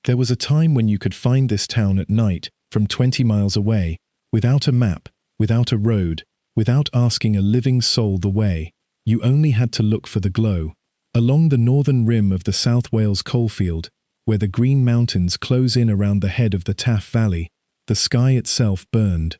There was a time when you could find this town at night from 20 miles away, without a map, without a road, without asking a living soul the way. You only had to look for the glow. Along the northern rim of the South Wales coalfield, where the green mountains close in around the head of the Taff Valley, the sky itself burned.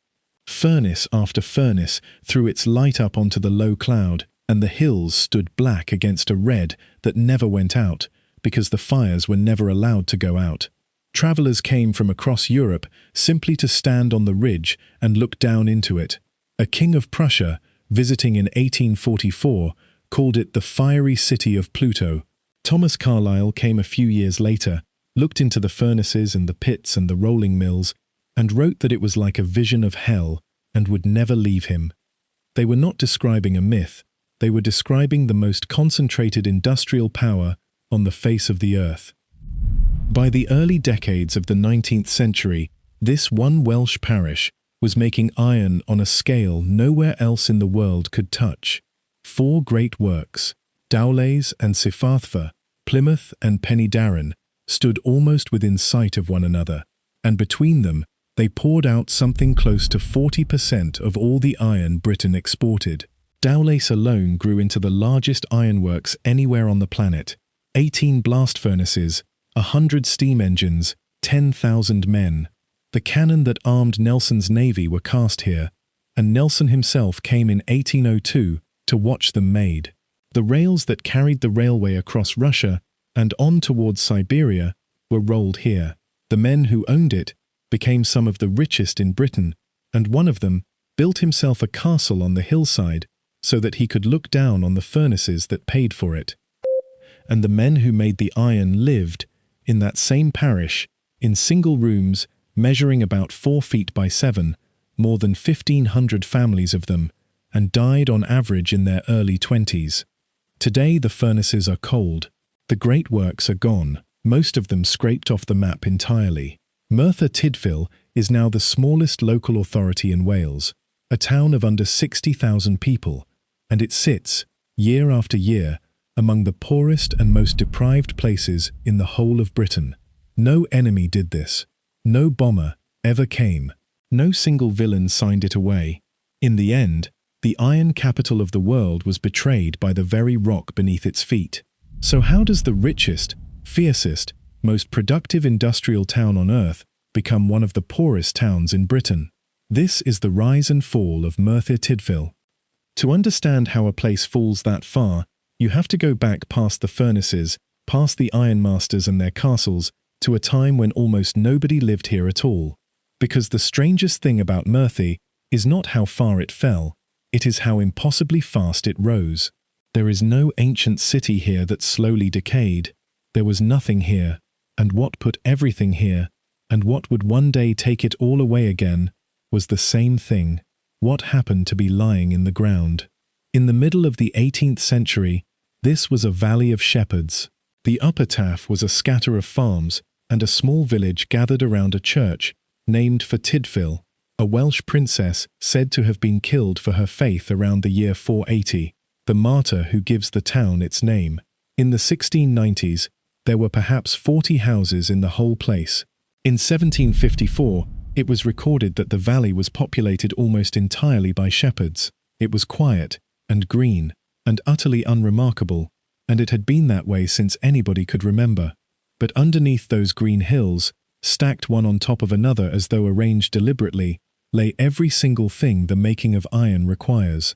Furnace after furnace threw its light up onto the low cloud, and the hills stood black against a red that never went out, because the fires were never allowed to go out. Travellers came from across Europe simply to stand on the ridge and look down into it. A King of Prussia, visiting in 1844, called it the fiery city of Pluto. Thomas Carlyle came a few years later, looked into the furnaces and the pits and the rolling mills, and wrote that it was like a vision of hell and would never leave him. They were not describing a myth, they were describing the most concentrated industrial power on the face of the earth. By the early decades of the 19th century, this one Welsh parish was making iron on a scale nowhere else in the world could touch. 4 great works, Dowlais and Cyfarthfa, Plymouth and Penderyn, stood almost within sight of one another, and between them they poured out something close to 40% of all the iron Britain exported. Dowlais alone grew into the largest ironworks anywhere on the planet. 18 blast furnaces, 100 steam engines, 10,000 men. The cannon that armed Nelson's navy were cast here, and Nelson himself came in 1802 to watch them made. The rails that carried the railway across Russia and on towards Siberia were rolled here. The men who owned it became some of the richest in Britain, and one of them built himself a castle on the hillside so that he could look down on the furnaces that paid for it. And the men who made the iron lived in that same parish, in single rooms measuring about 4 feet by 7, more than 1,500 families of them, and died on average in their early 20s. Today the furnaces are cold. The great works are gone, most of them scraped off the map entirely. Merthyr Tydfil is now the smallest local authority in Wales, a town of under 60,000 people, and it sits, year after year, among the poorest and most deprived places in the whole of Britain. No enemy did this. No bomber ever came. No single villain signed it away. In the end, the iron capital of the world was betrayed by the very rock beneath its feet. So how does the richest, fiercest, most productive industrial town on earth become one of the poorest towns in Britain? This is the rise and fall of Merthyr Tydfil. To understand how a place falls that far, you have to go back past the furnaces, past the ironmasters and their castles, to a time when almost nobody lived here at all. Because the strangest thing about Merthyr is not how far it fell, it is how impossibly fast it rose. There is no ancient city here that slowly decayed. There was nothing here, and what put everything here, and what would one day take it all away again, was the same thing. What happened to be lying in the ground? In the middle of the 18th century, this was a valley of shepherds. The upper Taff was a scatter of farms and a small village gathered around a church, named for Tydfil, a Welsh princess said to have been killed for her faith around the year 480, the martyr who gives the town its name. In the 1690s, there were perhaps 40 houses in the whole place. In 1754, it was recorded that the valley was populated almost entirely by shepherds. It was quiet and green and utterly unremarkable, and it had been that way since anybody could remember. But underneath those green hills, stacked one on top of another as though arranged deliberately, lay every single thing the making of iron requires.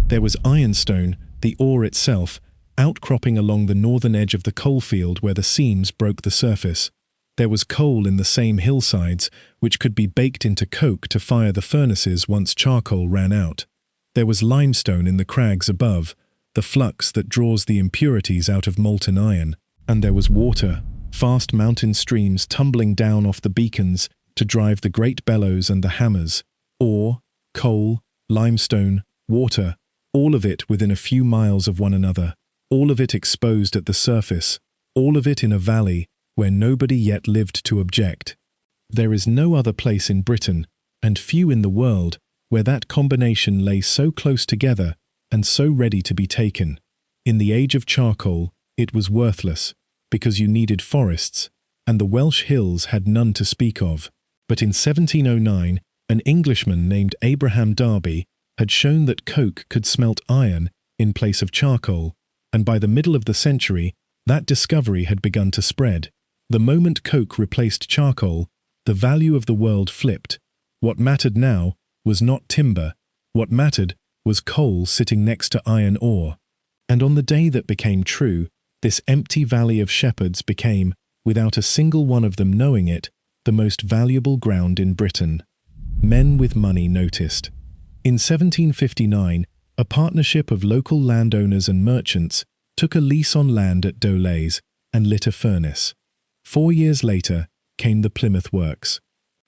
There was ironstone, the ore itself, outcropping along the northern edge of the coalfield where the seams broke the surface. There was coal in the same hillsides, which could be baked into coke to fire the furnaces once charcoal ran out. There was limestone in the crags above, the flux that draws the impurities out of molten iron. And there was water, fast mountain streams tumbling down off the beacons to drive the great bellows and the hammers. Ore, coal, limestone, water, all of it within a few miles of one another, all of it exposed at the surface, all of it in a valley where nobody yet lived to object. There is no other place in Britain, and few in the world, where that combination lay so close together and so ready to be taken. In the age of charcoal, it was worthless, because you needed forests, and the Welsh hills had none to speak of. But in 1709, an Englishman named Abraham Darby had shown that coke could smelt iron in place of charcoal, and by the middle of the century, that discovery had begun to spread. The moment coke replaced charcoal, the value of the world flipped. What mattered now was not timber. What mattered was coal sitting next to iron ore. And on the day that became true, this empty valley of shepherds became, without a single one of them knowing it, the most valuable ground in Britain. Men with money noticed. In 1759, a partnership of local landowners and merchants took a lease on land at Dowlais and lit a furnace. 4 years later came the Plymouth Works.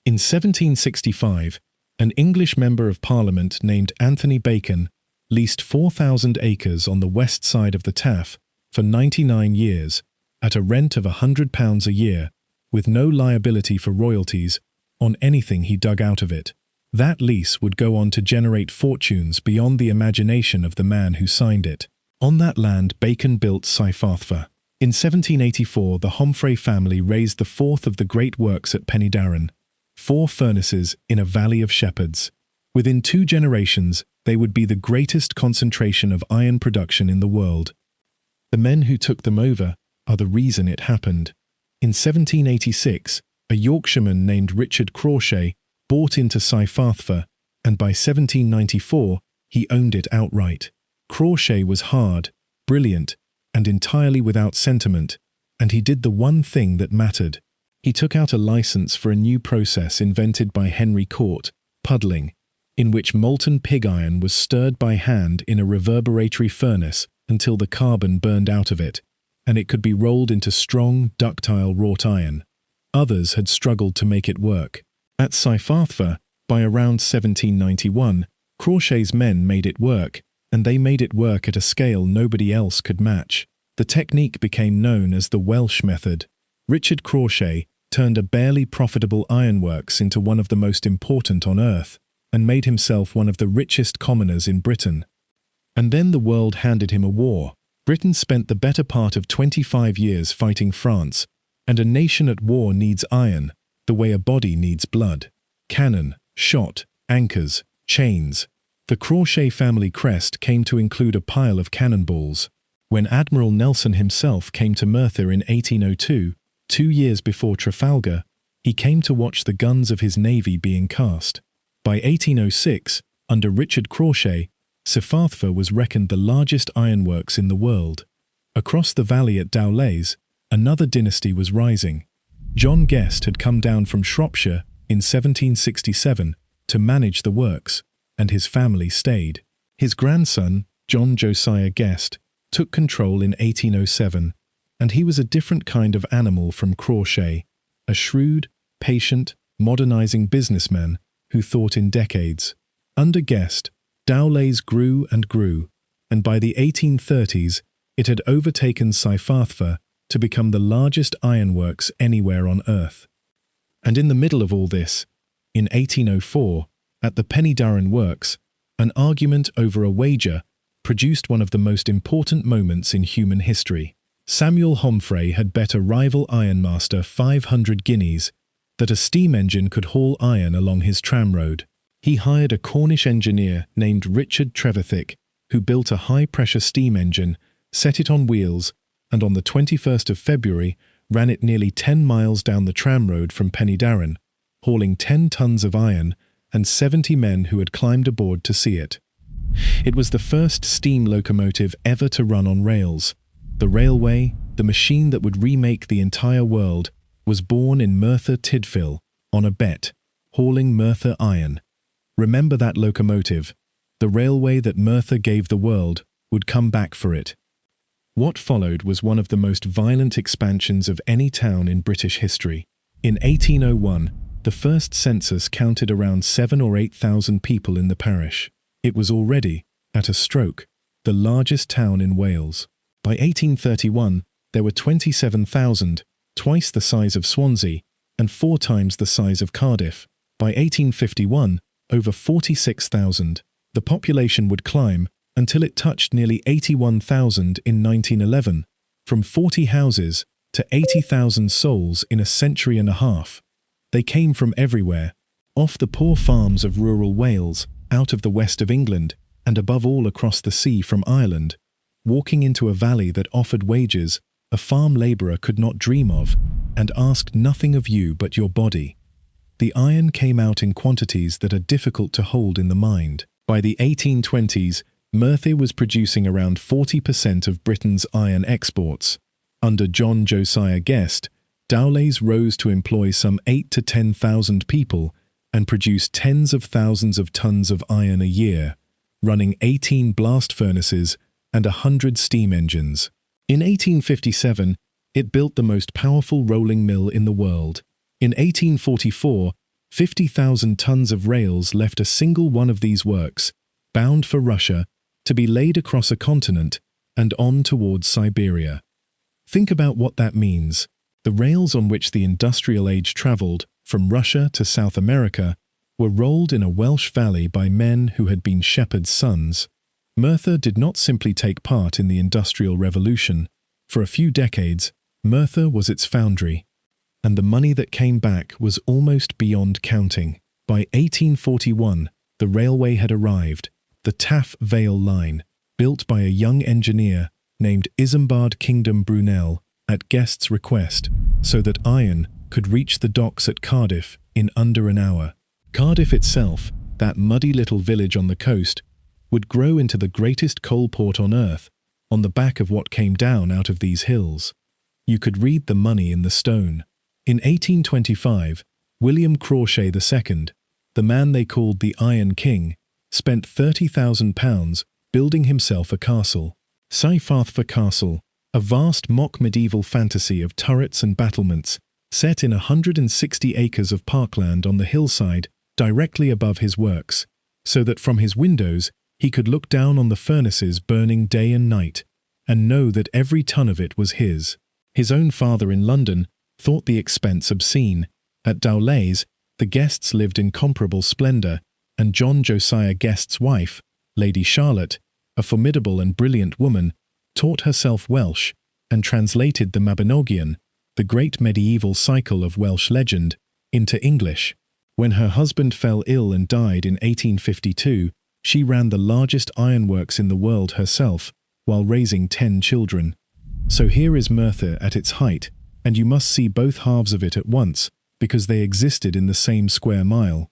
In 1765, an English member of Parliament named Anthony Bacon leased 4,000 acres on the west side of the Taff for 99 years at a rent of £100 a year, with no liability for royalties on anything he dug out of it. That lease would go on to generate fortunes beyond the imagination of the man who signed it. On that land, Bacon built Cyfarthfa. In 1784, the Homfray family raised the fourth of the great works at Penderyn, 4 furnaces in a valley of shepherds. Within 2 generations, they would be the greatest concentration of iron production in the world. The men who took them over are the reason it happened. In 1786, a Yorkshireman named Richard Crawshay bought into Cyfarthfa, and by 1794, he owned it outright. Crawshay was hard, brilliant, and entirely without sentiment, and he did the one thing that mattered. He took out a license for a new process invented by Henry Court, puddling, in which molten pig iron was stirred by hand in a reverberatory furnace until the carbon burned out of it, and it could be rolled into strong, ductile wrought iron. Others had struggled to make it work. At Cyfarthfa, by around 1791, Crawshay's men made it work, and they made it work at a scale nobody else could match. The technique became known as the Welsh method. Richard Crawshay turned a barely profitable ironworks into one of the most important on earth, and made himself one of the richest commoners in Britain. And then the world handed him a war. Britain spent the better part of 25 years fighting France, and a nation at war needs iron, the way a body needs blood. Cannon, shot, anchors, chains. The Crawshay family crest came to include a pile of cannonballs. When Admiral Nelson himself came to Merthyr in 1802, 2 years before Trafalgar, he came to watch the guns of his navy being cast. By 1806, under Richard Crawshay, Cyfarthfa was reckoned the largest ironworks in the world. Across the valley at Dowlais, another dynasty was rising. John Guest had come down from Shropshire in 1767 to manage the works, and his family stayed. His grandson, John Josiah Guest, took control in 1807, and he was a different kind of animal from Crawshay, a shrewd, patient, modernizing businessman who thought in decades. Under Guest, Dowlais grew and grew, and by the 1830s it had overtaken Cyfarthfa to become the largest ironworks anywhere on earth. And in the middle of all this, in 1804, at the Penderyn Works, an argument over a wager produced one of the most important moments in human history. Samuel Homfray had bet a rival ironmaster 500 guineas that a steam engine could haul iron along his tramroad. He hired a Cornish engineer named Richard Trevithick, who built a high-pressure steam engine, set it on wheels, and on the 21st of February ran it nearly 10 miles down the tramroad from Penderyn, hauling 10 tons of iron and 70 men who had climbed aboard to see it. It was the first steam locomotive ever to run on rails. The railway, the machine that would remake the entire world, was born in Merthyr Tydfil, on a bet, hauling Merthyr iron. Remember that locomotive. The railway that Merthyr gave the world would come back for it. What followed was one of the most violent expansions of any town in British history. In 1801, the first census counted around 7,000 or 8,000 people in the parish. It was already, at a stroke, the largest town in Wales. By 1831, there were 27,000, twice the size of Swansea, and 4 times the size of Cardiff. By 1851, over 46,000. The population would climb until it touched nearly 81,000 in 1911. From 40 houses, to 80,000 souls in a century and a half. They came from everywhere, off the poor farms of rural Wales, out of the west of England, and above all across the sea from Ireland, walking into a valley that offered wages a farm labourer could not dream of, and asked nothing of you but your body. The iron came out in quantities that are difficult to hold in the mind. By the 1820s, Merthyr was producing around 40% of Britain's iron exports. Under John Josiah Guest, Dowlais rose to employ some 8,000 to 10,000 people and produce tens of thousands of tons of iron a year, running 18 blast furnaces and 100 steam engines. In 1857, it built the most powerful rolling mill in the world. In 1844, 50,000 tons of rails left a single one of these works, bound for Russia, to be laid across a continent and on towards Siberia. Think about what that means. The rails on which the industrial age travelled from Russia to South America were rolled in a Welsh valley by men who had been shepherds' sons. Merthyr did not simply take part in the Industrial Revolution. For a few decades, Merthyr was its foundry, and the money that came back was almost beyond counting. By 1841, the railway had arrived, the Taff Vale Line, built by a young engineer named Isambard Kingdom Brunel at Guest's request, so that iron could reach the docks at Cardiff in under an hour. Cardiff itself, that muddy little village on the coast, would grow into the greatest coal port on earth, on the back of what came down out of these hills. You could read the money in the stone. In 1825, William Crawshay II, the man they called the Iron King, spent £30,000 building himself a castle. Cyfarthfa Castle, a vast mock-medieval fantasy of turrets and battlements, set in 160 acres of parkland on the hillside directly above his works, so that from his windows he could look down on the furnaces burning day and night, and know that every ton of it was his. His own father in London thought the expense obscene. At Dowlais, the Guests lived in comparable splendour, and John Josiah Guest's wife, Lady Charlotte, a formidable and brilliant woman, taught herself Welsh and translated the Mabinogion, the great medieval cycle of Welsh legend, into English. When her husband fell ill and died in 1852, she ran the largest ironworks in the world herself, while raising 10 children. So here is Merthyr at its height, and you must see both halves of it at once, because they existed in the same square mile.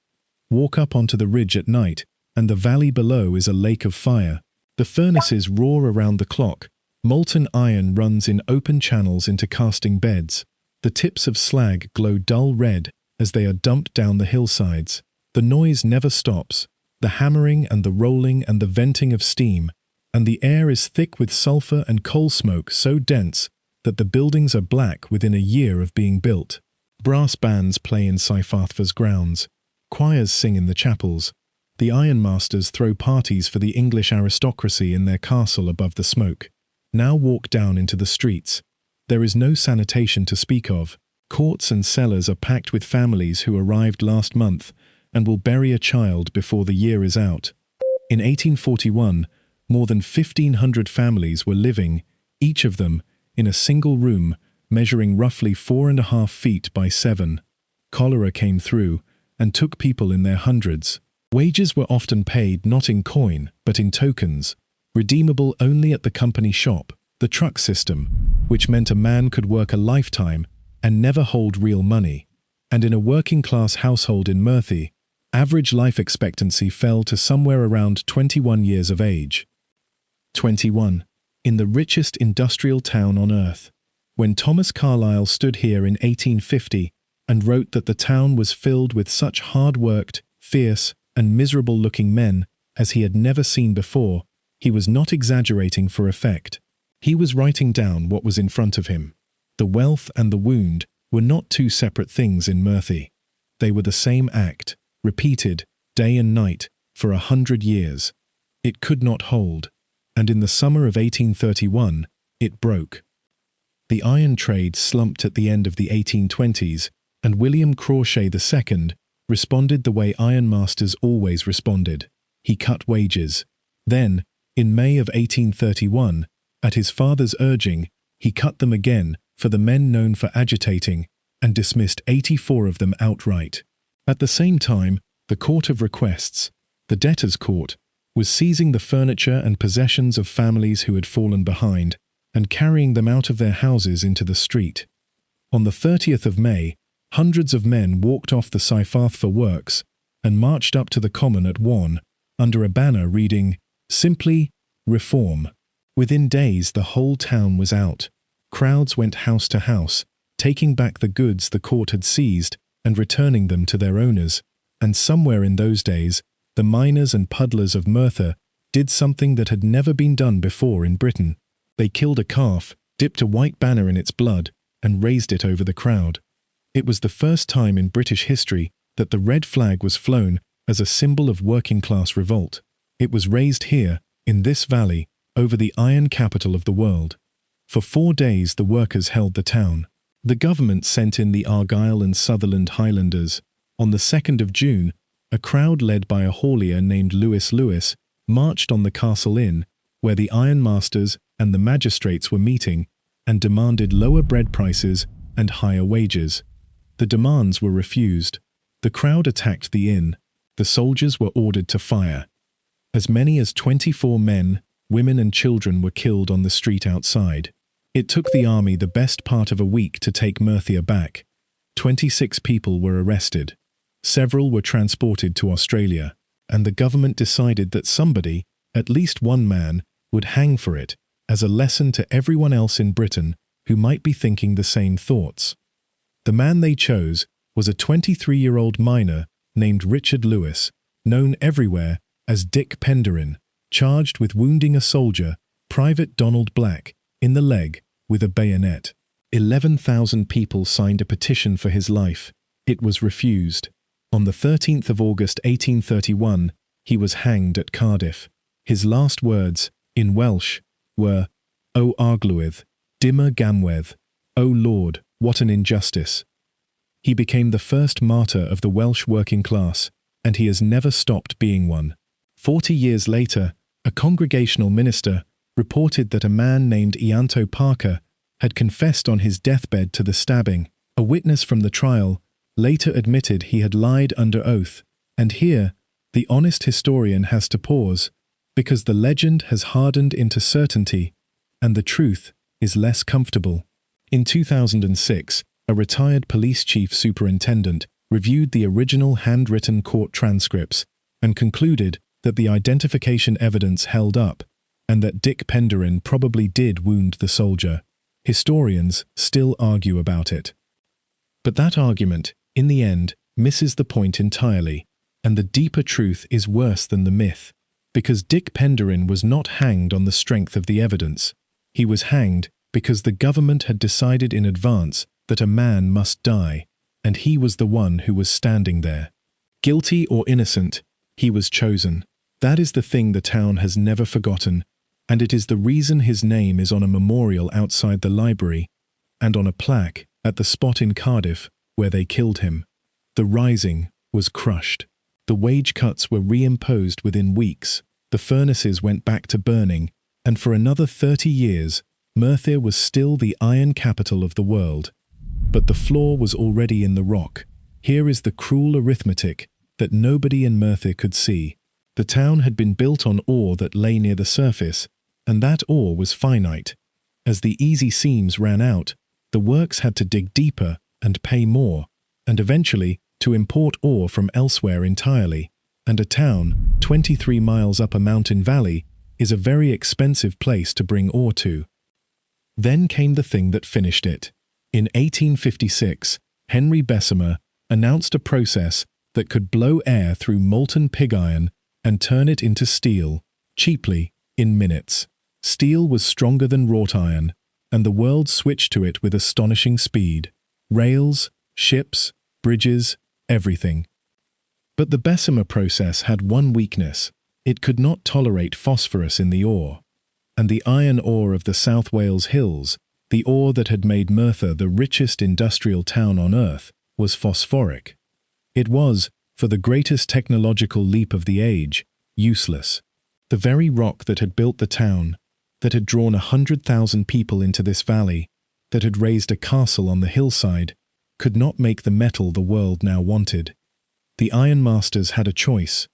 Walk up onto the ridge at night, and the valley below is a lake of fire. The furnaces roar around the clock. Molten iron runs in open channels into casting beds. The tips of slag glow dull red as they are dumped down the hillsides. The noise never stops, the hammering and the rolling and the venting of steam, and the air is thick with sulphur and coal smoke so dense that the buildings are black within a year of being built. Brass bands play in Cyfarthfa's grounds. Choirs sing in the chapels. The ironmasters throw parties for the English aristocracy in their castle above the smoke. Now walk down into the streets. There is no sanitation to speak of. Courts and cellars are packed with families who arrived last month and will bury a child before the year is out. In 1841, more than 1,500 families were living, each of them, in a single room, measuring roughly 4.5 feet by 7. Cholera came through and took people in their hundreds. Wages were often paid not in coin, but in tokens, redeemable only at the company shop, the truck system, which meant a man could work a lifetime and never hold real money. And in a working-class household in Merthyr, average life expectancy fell to somewhere around 21 years of age. 21. In the richest industrial town on earth. When Thomas Carlyle stood here in 1850 and wrote that the town was filled with such hard-worked, fierce, and miserable-looking men as he had never seen before, he was not exaggerating for effect. He was writing down what was in front of him. The wealth and the wound were not two separate things in Merthyr. They were the same act, repeated, day and night, for 100 years. It could not hold, and in the summer of 1831, it broke. The iron trade slumped at the end of the 1820s, and William Crawshay II responded the way ironmasters always responded. He cut wages. Then, in May of 1831, at his father's urging, he cut them again for the men known for agitating, and dismissed 84 of them outright. At the same time, the Court of Requests, the debtors' court, was seizing the furniture and possessions of families who had fallen behind, and carrying them out of their houses into the street. On the 30th of May, hundreds of men walked off the Cyfarthfa works and marched up to the common at Wan, under a banner reading, simply, Reform. Within days the whole town was out. Crowds went house to house, taking back the goods the court had seized and returning them to their owners, and somewhere in those days, the miners and puddlers of Merthyr did something that had never been done before in Britain. They killed a calf, dipped a white banner in its blood, and raised it over the crowd. It was the first time in British history that the red flag was flown as a symbol of working-class revolt. It was raised here, in this valley, over the iron capital of the world. For 4 days the workers held the town. The government sent in the Argyll and Sutherland Highlanders. On the 2nd of June, a crowd led by a haulier named Lewis marched on the Castle Inn, where the ironmasters and the magistrates were meeting, and demanded lower bread prices and higher wages. The demands were refused. The crowd attacked the inn. The soldiers were ordered to fire. As many as 24 men, women and children were killed on the street outside. It took the army the best part of a week to take Merthyr back. 26 people were arrested. Several were transported to Australia, and the government decided that somebody, at least one man, would hang for it, as a lesson to everyone else in Britain who might be thinking the same thoughts. The man they chose was a 23-year-old miner named Richard Lewis, known everywhere as Dick Penderyn, charged with wounding a soldier, Private Donald Black, in the leg with a bayonet. 11,000 people signed a petition for his life. It was refused. On the 13th of August 1831, he was hanged at Cardiff. His last words, in Welsh, were, O Arglwydd, dimmer gamwedd, O Lord, what an injustice. He became the first martyr of the Welsh working class, and he has never stopped being one. 40 years later, a congregational minister reported that a man named Ianto Parker had confessed on his deathbed to the stabbing. A witness from the trial later admitted he had lied under oath, and here, the honest historian has to pause, because the legend has hardened into certainty, and the truth is less comfortable. In 2006, a retired police chief superintendent reviewed the original handwritten court transcripts and concluded that the identification evidence held up, and that Dick Penderyn probably did wound the soldier. Historians still argue about it. But that argument, in the end, misses the point entirely, and the deeper truth is worse than the myth, because Dick Penderyn was not hanged on the strength of the evidence. He was hanged because the government had decided in advance that a man must die, and he was the one who was standing there. Guilty or innocent, he was chosen. That is the thing the town has never forgotten, and it is the reason his name is on a memorial outside the library, and on a plaque at the spot in Cardiff where they killed him. The Rising was crushed. The wage cuts were reimposed within weeks. The furnaces went back to burning, and for another 30 years, Merthyr was still the iron capital of the world. But the flaw was already in the rock. Here is the cruel arithmetic that nobody in Merthyr could see. The town had been built on ore that lay near the surface, and that ore was finite. As the easy seams ran out, the works had to dig deeper and pay more, and eventually to import ore from elsewhere entirely. And a town, 23 miles up a mountain valley, is a very expensive place to bring ore to. Then came the thing that finished it. In 1856, Henry Bessemer announced a process that could blow air through molten pig iron and turn it into steel, cheaply, in minutes. Steel was stronger than wrought iron, and the world switched to it with astonishing speed. Rails, ships, bridges, everything. But the Bessemer process had one weakness. It could not tolerate phosphorus in the ore. And the iron ore of the South Wales hills, the ore that had made Merthyr the richest industrial town on earth, was phosphoric. It was, for the greatest technological leap of the age, useless. The very rock that had built the town, that had drawn 100,000 people into this valley, that had raised a castle on the hillside, could not make the metal the world now wanted. The ironmasters had a choice: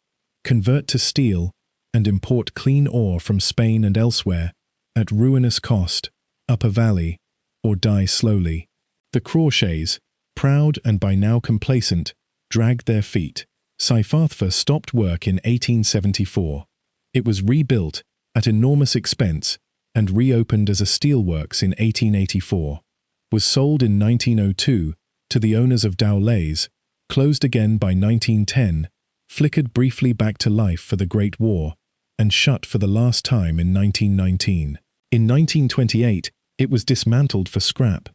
convert to steel and import clean ore from Spain and elsewhere, at ruinous cost, up a valley, or die slowly. The Crawshays, proud and by now complacent, dragged their feet. Cyfarthfa stopped work in 1874. It was rebuilt at enormous expense and reopened as a steelworks in 1884, was sold in 1902 to the owners of Dowlais, closed again by 1910, flickered briefly back to life for the Great War, and shut for the last time in 1919. In 1928, it was dismantled for scrap.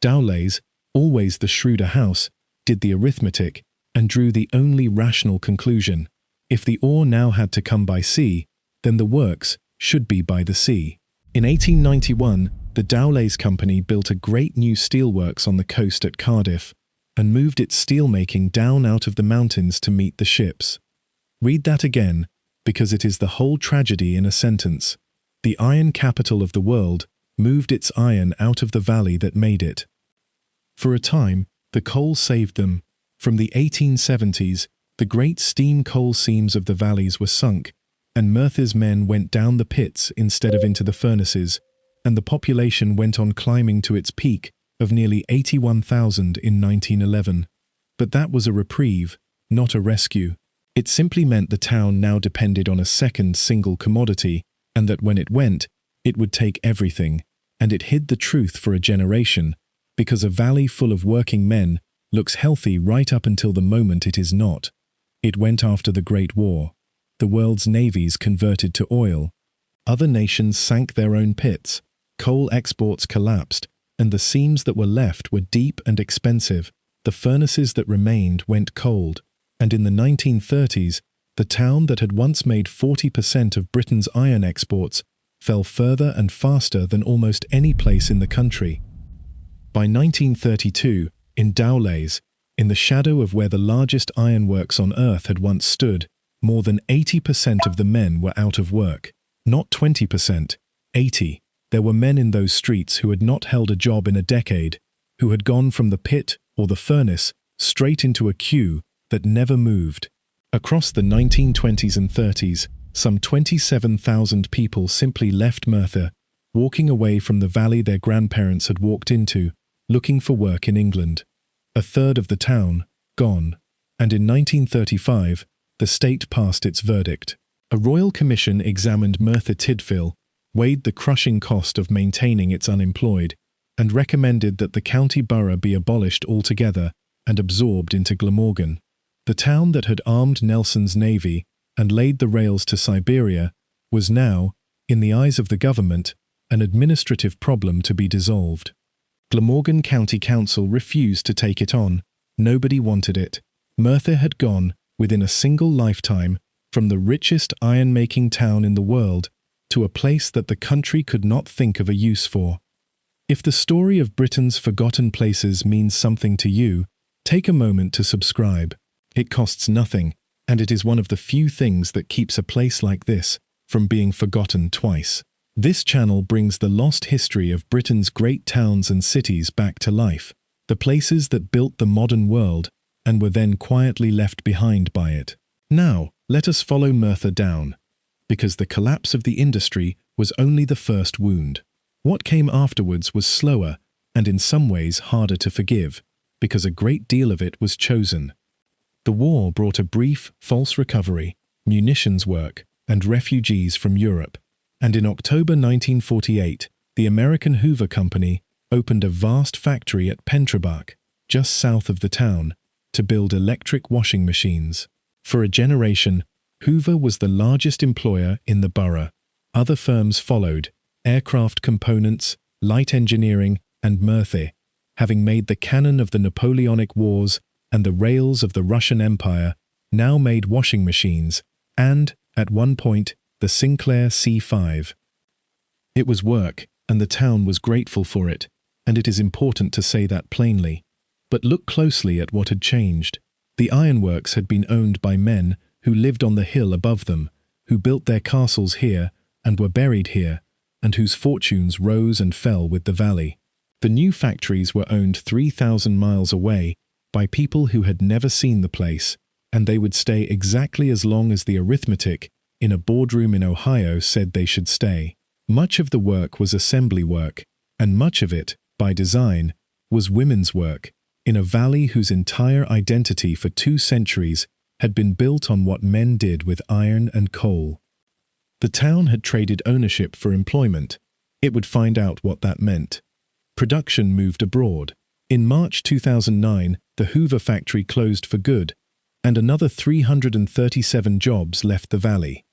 Dowlais, always the shrewder house, did the arithmetic and drew the only rational conclusion: if the ore now had to come by sea, then the works should be by the sea. In 1891, the Dowlais Company built a great new steelworks on the coast at Cardiff and moved its steelmaking down out of the mountains to meet the ships. Read that again, because it is the whole tragedy in a sentence. The iron capital of the world moved its iron out of the valley that made it. For a time, the coal saved them. From the 1870s, the great steam coal seams of the valleys were sunk, and Merthyr's men went down the pits instead of into the furnaces, and the population went on climbing to its peak of nearly 81,000 in 1911. But that was a reprieve, not a rescue. It simply meant the town now depended on a second single commodity, and that when it went, it would take everything, and it hid the truth for a generation, because a valley full of working men looks healthy right up until the moment it is not. It went after the Great War. The world's navies converted to oil. Other nations sank their own pits. Coal exports collapsed, and the seams that were left were deep and expensive. The furnaces that remained went cold, and in the 1930s, the town that had once made 40% of Britain's iron exports fell further and faster than almost any place in the country. By 1932, in Dowlais, in the shadow of where the largest ironworks on earth had once stood, more than 80% of the men were out of work. Not 20%, 80%. There were men in those streets who had not held a job in a decade, who had gone from the pit or the furnace straight into a queue that never moved. Across the 1920s and 30s, some 27,000 people simply left Merthyr, walking away from the valley their grandparents had walked into, looking for work in England. A third of the town, gone. And in 1935, the state passed its verdict. A royal commission examined Merthyr Tydfil, weighed the crushing cost of maintaining its unemployed, and recommended that the county borough be abolished altogether and absorbed into Glamorgan. The town that had armed Nelson's navy and laid the rails to Siberia was now, in the eyes of the government, an administrative problem to be dissolved. Glamorgan County Council refused to take it on. Nobody wanted it. Merthyr had gone, within a single lifetime, from the richest iron-making town in the world to a place that the country could not think of a use for. If the story of Britain's forgotten places means something to you, take a moment to subscribe. It costs nothing, and it is one of the few things that keeps a place like this from being forgotten twice. This channel brings the lost history of Britain's great towns and cities back to life, the places that built the modern world and were then quietly left behind by it. Now, let us follow Merthyr down, because the collapse of the industry was only the first wound. What came afterwards was slower and in some ways harder to forgive, because a great deal of it was chosen. The war brought a brief, false recovery, munitions work, and refugees from Europe. And in October 1948, the American Hoover Company opened a vast factory at Penderyn, just south of the town, to build electric washing machines. For a generation, Hoover was the largest employer in the borough. Other firms followed: aircraft components, light engineering, and Merthyr, having made the cannon of the Napoleonic Wars and the rails of the Russian Empire, now made washing machines, and, at one point, the Sinclair C5. It was work, and the town was grateful for it, and it is important to say that plainly. But look closely at what had changed. The ironworks had been owned by men who lived on the hill above them, who built their castles here and were buried here, and whose fortunes rose and fell with the valley. The new factories were owned 3,000 miles away by people who had never seen the place, and they would stay exactly as long as the arithmetic in a boardroom in Ohio said they should stay. Much of the work was assembly work, and much of it, by design, was women's work, in a valley whose entire identity for 2 centuries had been built on what men did with iron and coal. The town had traded ownership for employment. It would find out what that meant. Production moved abroad. In March 2009, the Hoover factory closed for good, and another 337 jobs left the valley.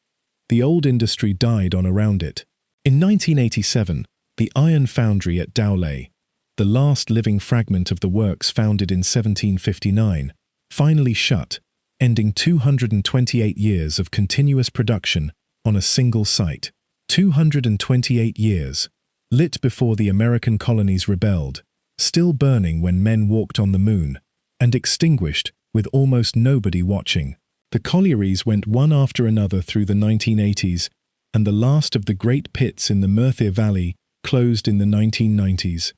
The old industry died on around it. In 1987, the iron foundry at Dowlais, the last living fragment of the works founded in 1759, finally shut, ending 228 years of continuous production on a single site. 228 years, lit before the American colonies rebelled, still burning when men walked on the moon, and extinguished with almost nobody watching. The collieries went one after another through the 1980s, and the last of the great pits in the Merthyr Valley closed in the 1990s.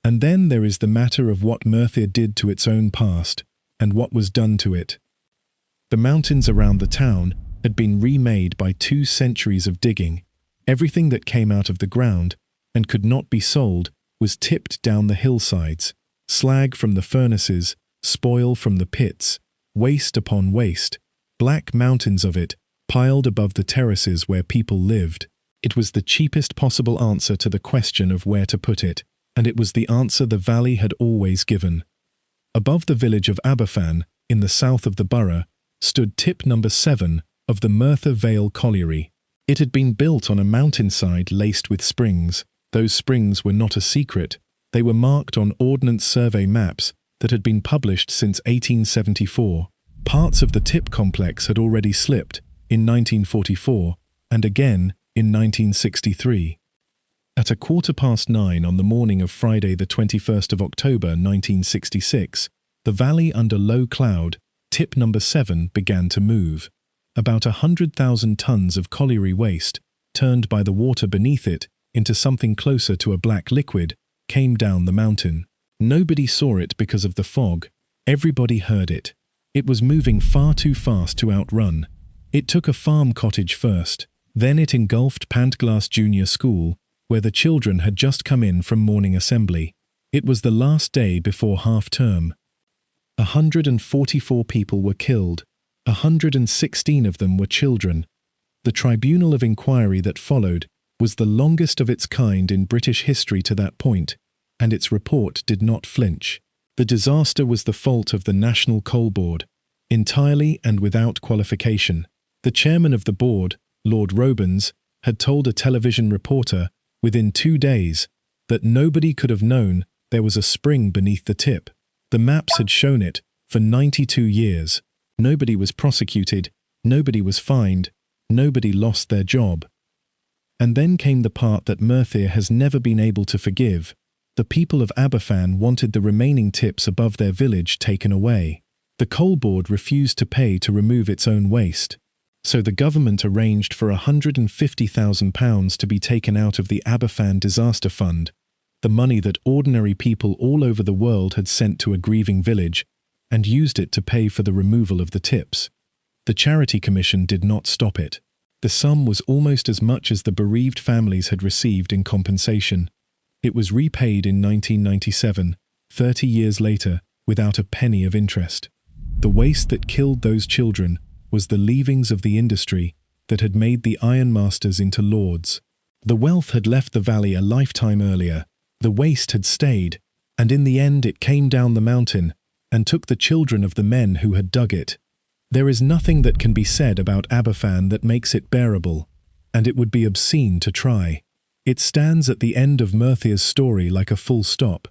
And then there is the matter of what Merthyr did to its own past, and what was done to it. The mountains around the town had been remade by 2 centuries of digging. Everything that came out of the ground and could not be sold was tipped down the hillsides, slag from the furnaces, spoil from the pits, waste upon waste, black mountains of it piled above the terraces where people lived. It was the cheapest possible answer to the question of where to put it, and it was the answer the valley had always given. Above the village of Aberfan, in the south of the borough, stood tip number 7 of the Merthyr Vale colliery. It had been built on a mountainside laced with springs. Those springs were not a secret. They were marked on Ordnance Survey maps that had been published since 1874. Parts of the tip complex had already slipped in 1944 and again in 1963. At 9:15 on the morning of Friday the 21st of October 1966, the valley under low cloud, tip number 7, began to move. About 100,000 tons of colliery waste, turned by the water beneath it into something closer to a black liquid, came down the mountain. Nobody saw it because of the fog. Everybody heard it. It was moving far too fast to outrun. It took a farm cottage first. Then it engulfed Pantglas Junior School, where the children had just come in from morning assembly. It was the last day before half-term. 144 people were killed. 116 of them were children. The tribunal of inquiry that followed was the longest of its kind in British history to that point, and its report did not flinch. The disaster was the fault of the National Coal Board, entirely and without qualification. The chairman of the board, Lord Robens, had told a television reporter within 2 days that nobody could have known there was a spring beneath the tip. The maps had shown it for 92 years. Nobody was prosecuted, nobody was fined, nobody lost their job. And then came the part that Merthyr has never been able to forgive. The people of Aberfan wanted the remaining tips above their village taken away. The coal board refused to pay to remove its own waste. So the government arranged for £150,000 to be taken out of the Aberfan Disaster Fund, the money that ordinary people all over the world had sent to a grieving village, and used it to pay for the removal of the tips. The Charity Commission did not stop it. The sum was almost as much as the bereaved families had received in compensation. It was repaid in 1997, 30 years later, without a penny of interest. The waste that killed those children was the leavings of the industry that had made the ironmasters into lords. The wealth had left the valley a lifetime earlier. The waste had stayed, and in the end it came down the mountain and took the children of the men who had dug it. There is nothing that can be said about Aberfan that makes it bearable, and it would be obscene to try. It stands at the end of Merthyr's story like a full stop.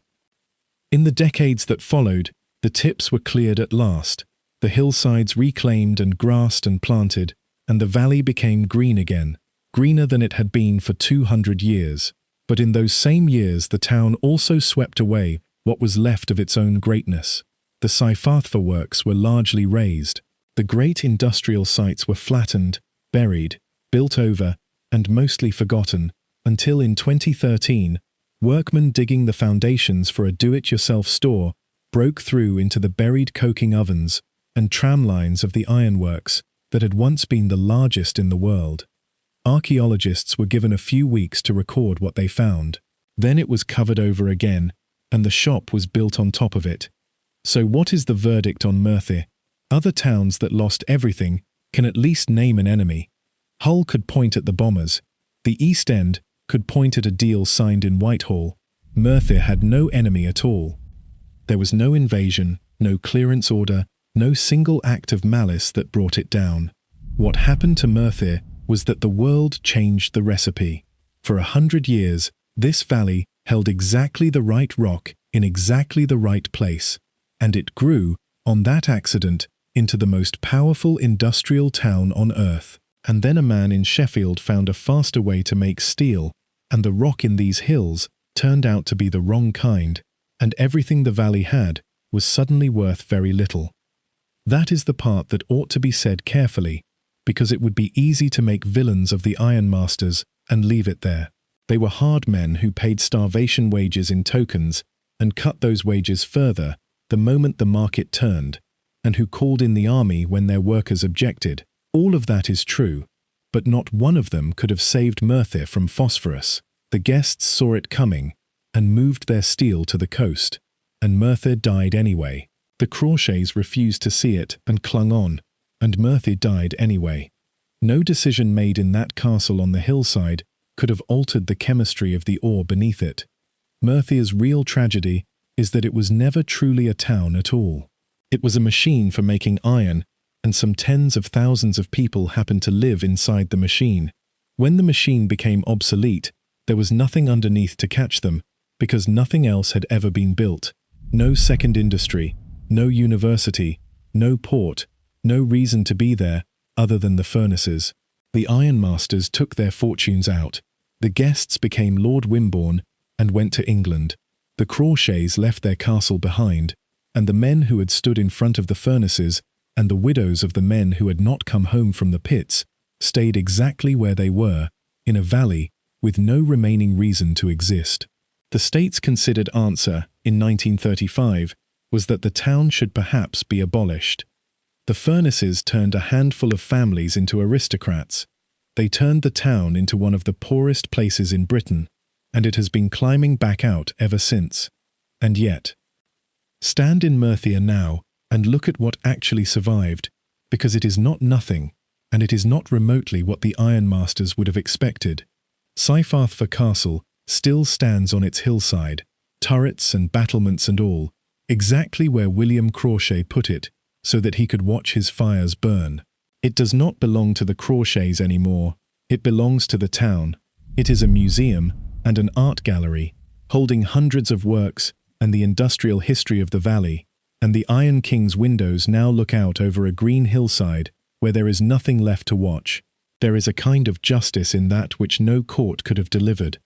In the decades that followed, the tips were cleared at last, the hillsides reclaimed and grassed and planted, and the valley became green again, greener than it had been for 200 years. But in those same years the town also swept away what was left of its own greatness. The Cyfarthfa works were largely razed. The great industrial sites were flattened, buried, built over, and mostly forgotten, until in 2013, Workmen digging the foundations for a do-it-yourself store broke through into the buried coking ovens and tram lines of the ironworks that had once been the largest in the world. Archaeologists were given a few weeks to record what they found. Then it was covered over again, and the shop was built on top of it. So what is the verdict on Merthyr? Other towns that lost everything can at least name an enemy. Hull could point at the bombers. The East End could point at a deal signed in Whitehall. Merthyr had no enemy at all. There was no invasion, no clearance order, no single act of malice that brought it down. What happened to Merthyr was that the world changed the recipe. For 100 years, this valley held exactly the right rock in exactly the right place, and it grew, on that accident, into the most powerful industrial town on earth. And then a man in Sheffield found a faster way to make steel, and the rock in these hills turned out to be the wrong kind, and everything the valley had was suddenly worth very little. That is the part that ought to be said carefully, because it would be easy to make villains of the ironmasters and leave it there. They were hard men who paid starvation wages in tokens and cut those wages further the moment the market turned, and who called in the army when their workers objected. All of that is true, but not one of them could have saved Merthyr from phosphorus. The guests saw it coming and moved their steel to the coast, and Merthyr died anyway. The Crawshays refused to see it and clung on, and Merthyr died anyway. No decision made in that castle on the hillside could have altered the chemistry of the ore beneath it. Merthyr's real tragedy is that it was never truly a town at all. It was a machine for making iron, and some tens of thousands of people happened to live inside the machine. When the machine became obsolete, there was nothing underneath to catch them, because nothing else had ever been built. No second industry, no university, no port, no reason to be there other than the furnaces. The ironmasters took their fortunes out. The guests became Lord Wimborne and went to England. The Crawshays left their castle behind, and the men who had stood in front of the furnaces and the widows of the men who had not come home from the pits stayed exactly where they were, in a valley with no remaining reason to exist. The state's considered answer in 1935 was that the town should perhaps be abolished. The furnaces turned a handful of families into aristocrats. They turned the town into one of the poorest places in Britain, and it has been climbing back out ever since. And yet, stand in Merthyr now and look at what actually survived, because it is not nothing, and it is not remotely what the ironmasters would have expected. Cyfarthfa Castle still stands on its hillside, turrets and battlements and all, exactly where William Crawshay put it, so that he could watch his fires burn. It does not belong to the Crawshays anymore. It belongs to the town. It is a museum and an art gallery, holding hundreds of works and the industrial history of the valley, and the Iron King's windows now look out over a green hillside where there is nothing left to watch. There is a kind of justice in that which no court could have delivered.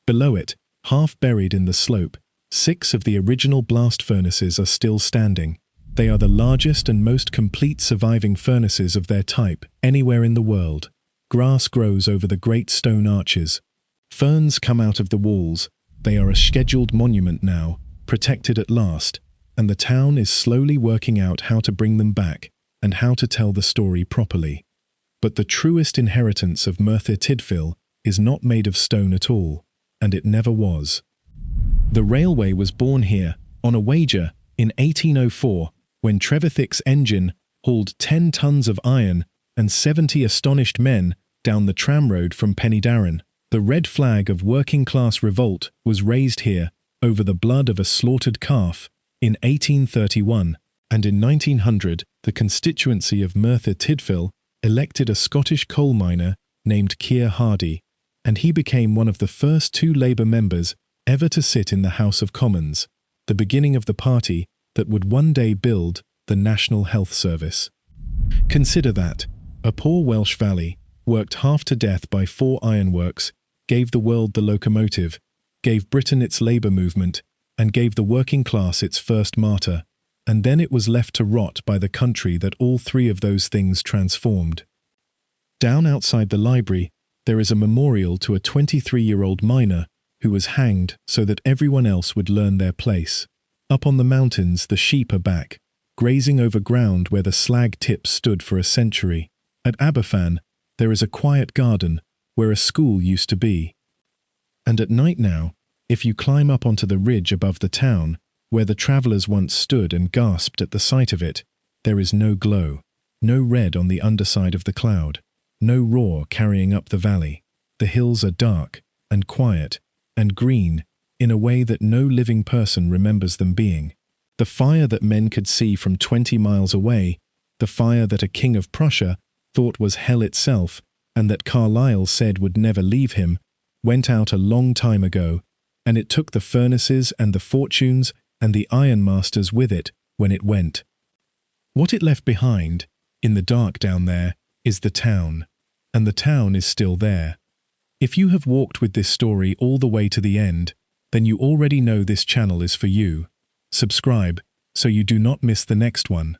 Below it, half buried in the slope, 6 of the original blast furnaces are still standing. They are the largest and most complete surviving furnaces of their type anywhere in the world. Grass grows over the great stone arches. Ferns come out of the walls. They are a scheduled monument now, protected at last, and the town is slowly working out how to bring them back and how to tell the story properly. But the truest inheritance of Merthyr Tydfil is not made of stone at all, and it never was. The railway was born here, on a wager, in 1804, when Trevithick's engine hauled 10 tons of iron and 70 astonished men down the tramroad from Penderyn. The red flag of working-class revolt was raised here over the blood of a slaughtered calf in 1831, and in 1900 the constituency of Merthyr Tydfil elected a Scottish coal miner named Keir Hardie, and he became one of the first 2 Labour members ever to sit in the House of Commons, the beginning of the party that would one day build the National Health Service. Consider that a poor Welsh valley, worked half to death by 4 ironworks, gave the world the locomotive, gave Britain its labour movement, and gave the working class its first martyr, and then it was left to rot by the country that all 3 of those things transformed. Down outside the library, there is a memorial to a 23-year-old miner who was hanged so that everyone else would learn their place. Up on the mountains the sheep are back, grazing over ground where the slag tips stood for a century. At Aberfan, there is a quiet garden where a school used to be. And at night now, if you climb up onto the ridge above the town, where the travellers once stood and gasped at the sight of it, there is no glow, no red on the underside of the cloud, no roar carrying up the valley. The hills are dark and quiet and green in a way that no living person remembers them being. The fire that men could see from 20 miles away, the fire that a King of Prussia thought was hell itself and that Carlyle said would never leave him, went out a long time ago, and it took the furnaces and the fortunes and the ironmasters with it when it went. What it left behind, in the dark down there, is the town, and the town is still there. If you have walked with this story all the way to the end, then you already know this channel is for you. Subscribe so you do not miss the next one.